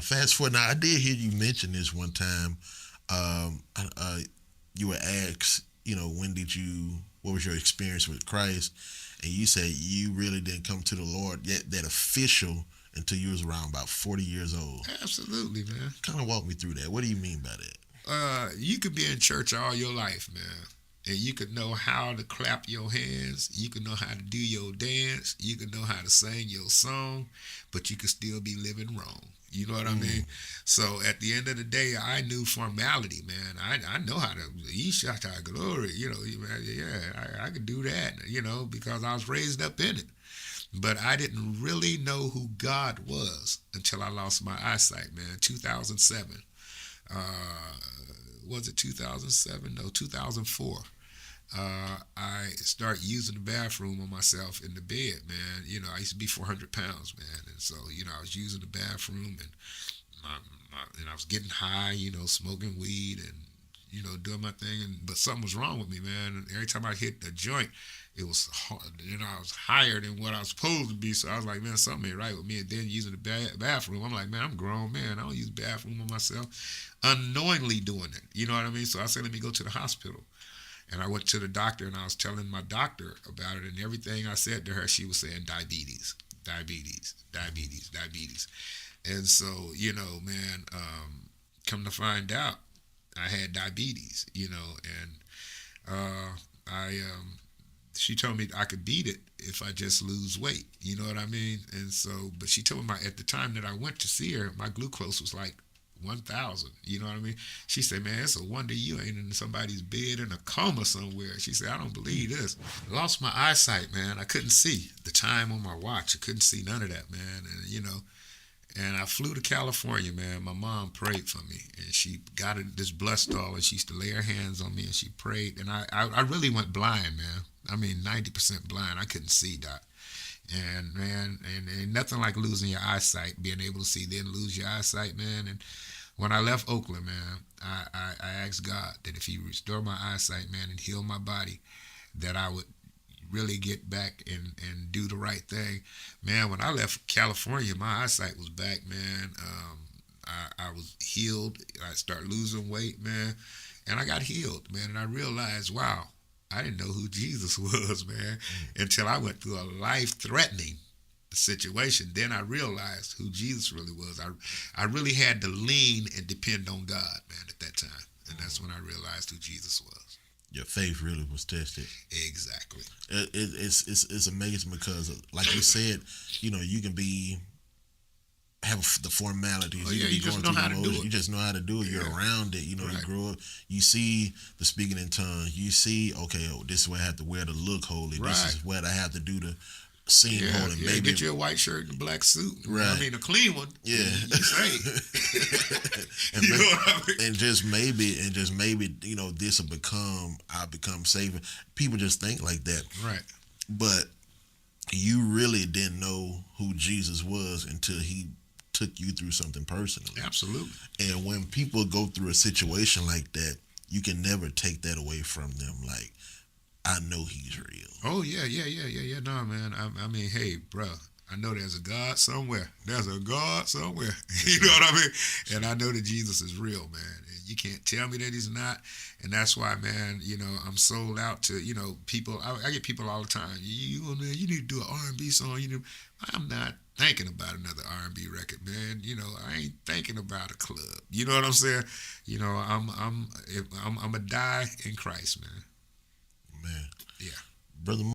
Fast forward. Now, I did hear you mention this one time. Um, you were asked, when did you? What was your experience with Christ? And you said you really didn't come to the Lord yet, that official, until you was around about 40 years old. Absolutely, man. Kind of walk me through that. What do you mean by that? You could be in church all your life, man. And you could know how to clap your hands. You could know how to do your dance. You could know how to sing your song, but you could still be living wrong. You know what I mean? So at the end of the day, I knew formality, man. I know how to Ishata glory. Yeah, I could do that. Because I was raised up in it. But I didn't really know who God was until I lost my eyesight, man. 2007. Was it 2007? No, 2004. I started using the bathroom on myself in the bed, man. I used to be 400 pounds, man. And so, I was using the bathroom and I was getting high, smoking weed and, doing my thing. But something was wrong with me, man. And every time I hit the joint, it was, I was higher than what I was supposed to be. So I was like, man, something ain't right with me. And then using the bathroom, I'm like, man, I'm a grown man. I don't use the bathroom on myself. Unknowingly doing it. You know what I mean? So I said, let me go to the hospital. And I went to the doctor and I was telling my doctor about it. And everything I said to her, she was saying diabetes, diabetes, diabetes, diabetes. And so, man, come to find out, I had diabetes, and she told me I could beat it if I just lose weight. You know what I mean? And so, but she told me at the time that I went to see her, my glucose was like 1,000. You know what I mean? She said, man, it's a wonder you ain't in somebody's bed in a coma somewhere. She said, I don't believe this. I lost my eyesight, man. I couldn't see the time on my watch. I couldn't see none of that, man. And I flew to California, man. My mom prayed for me, and she got this blood stall, and she used to lay her hands on me, and she prayed. And I really went blind, man. I mean, 90% blind. I couldn't see, Doc. And, man, and ain't nothing like losing your eyesight, being able to see, then lose your eyesight, man. And when I left Oakland, man, I asked God that if He restored my eyesight, man, and heal my body, that I would really get back and do the right thing. Man, when I left California, my eyesight was back, man. I was healed. I started losing weight, man. And I got healed, man. And I realized, wow, I didn't know who Jesus was, man, until I went through a life-threatening situation. Then I realized who Jesus really was. I really had to lean and depend on God, man, at that time. And that's when I realized who Jesus was. Your faith really was tested. Exactly. It's amazing because, like you said, you can have the formalities. Oh, yeah, you just know how to do it. You just know how to do it. You're around it. You Right. grow up. You see the speaking in tongues. You see, okay, this is where I have to wear to look holy. Right. This is what I have to do to seem holy. Yeah, Maybe get you a white shirt and a black suit. Right. I mean, a clean one. Yeah. You say. and, You know what I mean? and just maybe, this will I'll become safe. People just think like that. Right. But you really didn't know who Jesus was until He took you through something personally. Absolutely. And when people go through a situation like that, you can never take that away from them. Like, I know He's real. Oh, yeah. No, man. I mean, hey, bro, I know there's a God somewhere. There's a God somewhere. You know what I mean? And I know that Jesus is real, man. And you can't tell me that He's not. And that's why, man, I'm sold out to, people. I get people all the time. You need to do an R&B song. I'm not thinking about another R&B record, man. I ain't thinking about a club. You know what I'm saying? I'm a die in Christ, man. Man. Yeah. Brother